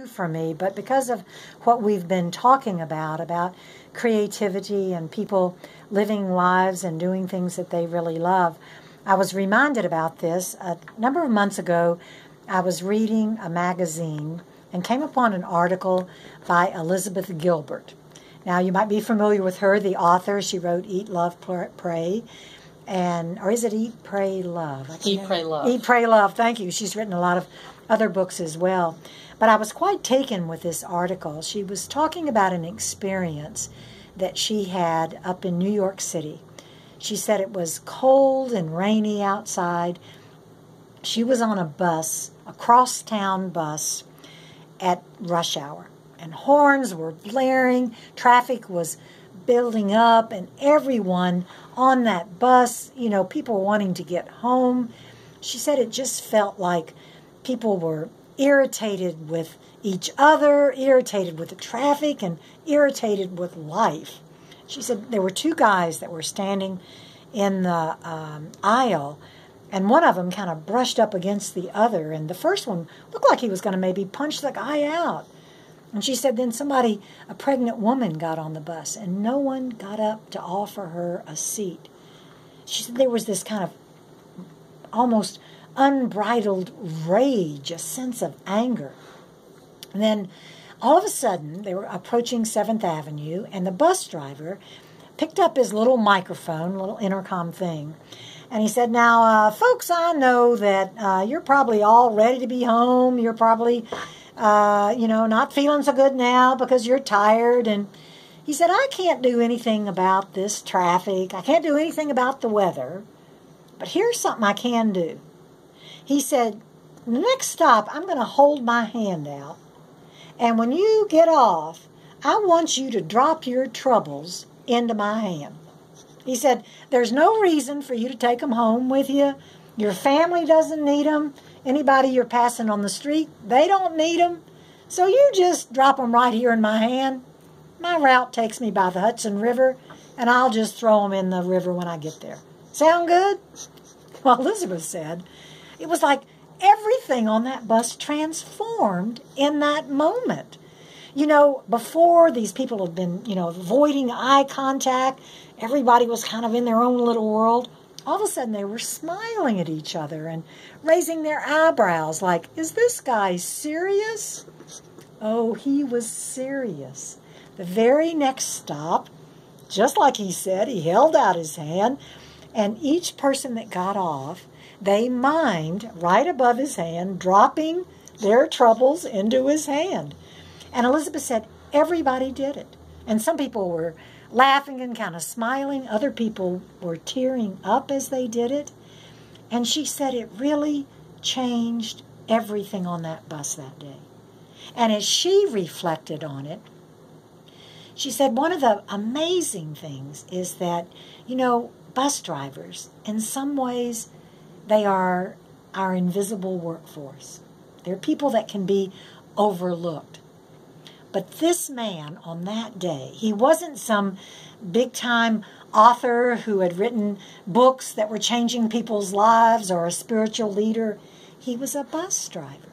for me, but because of what we've been talking about creativity and people living lives and doing things that they really love, I was reminded about this. A number of months ago, I was reading a magazine and came upon an article by Elizabeth Gilbert. Now, you might be familiar with her, the author. She wrote Eat, Love, Pray, or is it Eat, Pray, Love? Eat, Pray, Love. Eat, Pray, Love. Thank you. She's written a lot of other books as well. But I was quite taken with this article. She was talking about an experience that she had up in New York City. She said it was cold and rainy outside. She was on a bus, a cross-town bus, at rush hour. And horns were blaring, traffic was building up, and everyone on that bus, people wanting to get home. She said it just felt like people were irritated with each other, irritated with the traffic, and irritated with life. She said there were two guys that were standing in the aisle, and one of them kind of brushed up against the other, and the first one looked like he was going to maybe punch the guy out. And she said then a pregnant woman got on the bus, and no one got up to offer her a seat. She said there was this kind of almost unbridled rage, a sense of anger. And then all of a sudden, they were approaching 7th Avenue, and the bus driver picked up his little microphone, little intercom thing, and he said, now, folks, I know that you're probably all ready to be home. You're probably, not feeling so good now because you're tired. And he said, I can't do anything about this traffic. I can't do anything about the weather. But here's something I can do. He said, the next stop, I'm going to hold my hand out. And when you get off, I want you to drop your troubles into my hand. He said, there's no reason for you to take them home with you. Your family doesn't need them. Anybody you're passing on the street, they don't need them. So you just drop them right here in my hand. My route takes me by the Hudson River, and I'll just throw them in the river when I get there. Sound good? Well, Elizabeth said, it was like everything on that bus transformed in that moment. Before these people had been, avoiding eye contact, everybody was kind of in their own little world. All of a sudden they were smiling at each other and raising their eyebrows like, is this guy serious? Oh, he was serious. The very next stop, just like he said, he held out his hand, and each person that got off, they mimed right above his hand, dropping their troubles into his hand. And Elizabeth said, everybody did it. And some people were laughing and kind of smiling. Other people were tearing up as they did it. And she said it really changed everything on that bus that day. And as she reflected on it, she said one of the amazing things is that, bus drivers, in some ways, they are our invisible workforce. They're people that can be overlooked. But this man on that day, he wasn't some big-time author who had written books that were changing people's lives or a spiritual leader. He was a bus driver.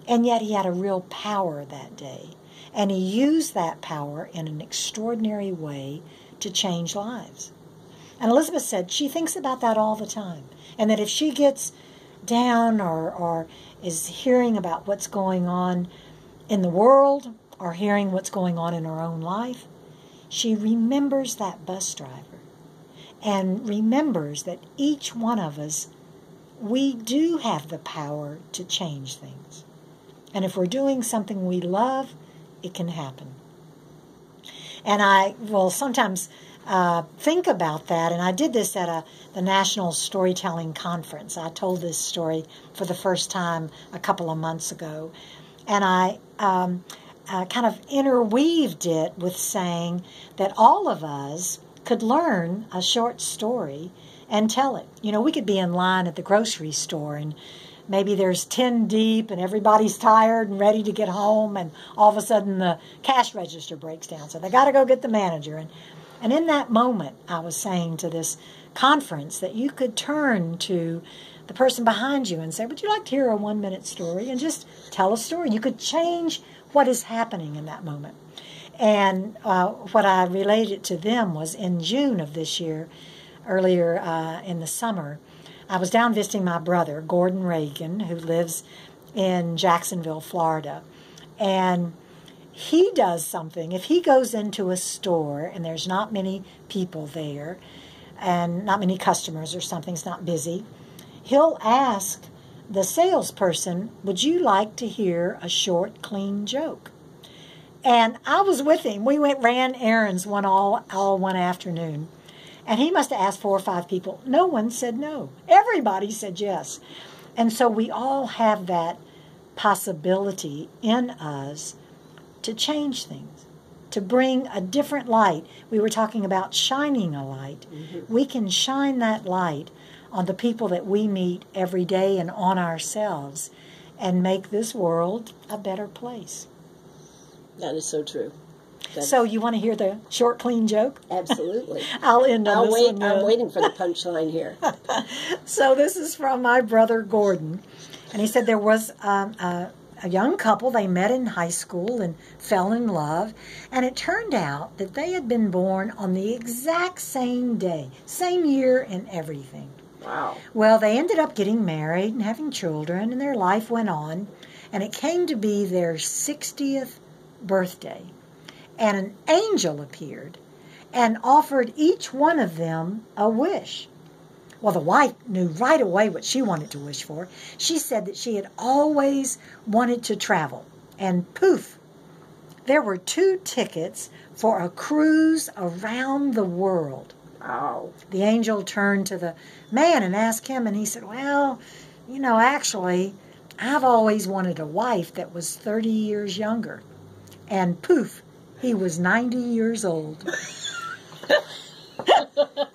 And yet he had a real power that day. And he used that power in an extraordinary way to change lives. And Elizabeth said she thinks about that all the time. And that if she gets down or is hearing about what's going on in the world or hearing what's going on in her own life, she remembers that bus driver and remembers that each one of us, we do have the power to change things. And if we're doing something we love, it can happen. And I will sometimes think about that, and I did this at the National Storytelling Conference. I told this story for the first time a couple of months ago, and I kind of interweaved it with saying that all of us could learn a short story and tell it. We could be in line at the grocery store, and maybe there's 10 deep, and everybody's tired and ready to get home, and all of a sudden the cash register breaks down, so they got to go get the manager. And in that moment, I was saying to this conference that you could turn to the person behind you and say, would you like to hear a 1-minute story? And just tell a story. You could change what is happening in that moment. And what I related to them was in June of this year, earlier in the summer, I was down visiting my brother, Gordon Regan, who lives in Jacksonville, Florida. And he does something. If he goes into a store and there's not many people there and not many customers or something's not busy, he'll ask the salesperson, would you like to hear a short, clean joke? And I was with him. We ran errands all one afternoon. And he must have asked 4 or 5 people. No one said no. Everybody said yes. And so we all have that possibility in us to change things, to bring a different light. We were talking about shining a light. Mm-hmm. We can shine that light on the people that we meet every day and on ourselves and make this world a better place. That is so true. So you want to hear the short, clean joke? Absolutely. I'll end on this one. I'm waiting for the punchline here. So this is from my brother Gordon. And he said there was a young couple. They met in high school and fell in love. And it turned out that they had been born on the exact same day, same year and everything. Wow. Well, they ended up getting married and having children, and their life went on. And it came to be their 60th birthday. And an angel appeared and offered each one of them a wish. Well, the wife knew right away what she wanted to wish for. She said that she had always wanted to travel. And poof, there were 2 tickets for a cruise around the world. Wow. The angel turned to the man and asked him, and he said, well, actually, I've always wanted a wife that was 30 years younger. And poof, he was 90 years old.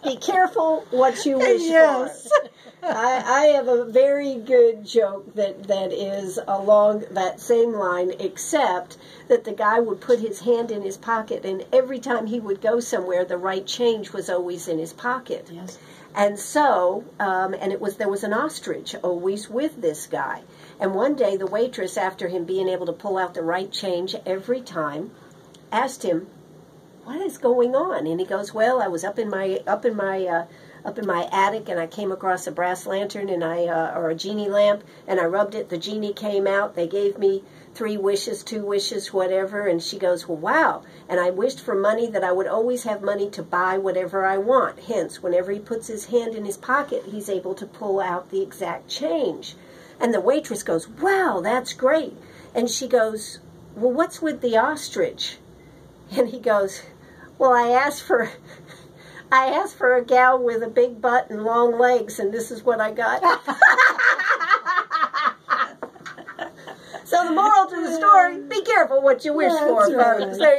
Be careful what you wish yes. for. I have a very good joke that is along that same line, except that the guy would put his hand in his pocket, and every time he would go somewhere, the right change was always in his pocket. Yes. And so, there was an ostrich always with this guy. And one day, the waitress, after him being able to pull out the right change every time, asked him, "What is going on?" And he goes, "Well, I was up in my attic, and I came across a brass lantern or a genie lamp, and I rubbed it. The genie came out. They gave me 3 wishes, 2 wishes, whatever." And she goes, "Well, wow. And I wished for money, that I would always have money to buy whatever I want. Hence, whenever he puts his hand in his pocket, he's able to pull out the exact change." And the waitress goes, "Wow, that's great." And she goes, "Well, what's with the ostrich?" And he goes, "Well, I asked for a gal with a big butt and long legs, and this is what I got." So the moral to the story, be careful what you wish for, folks. There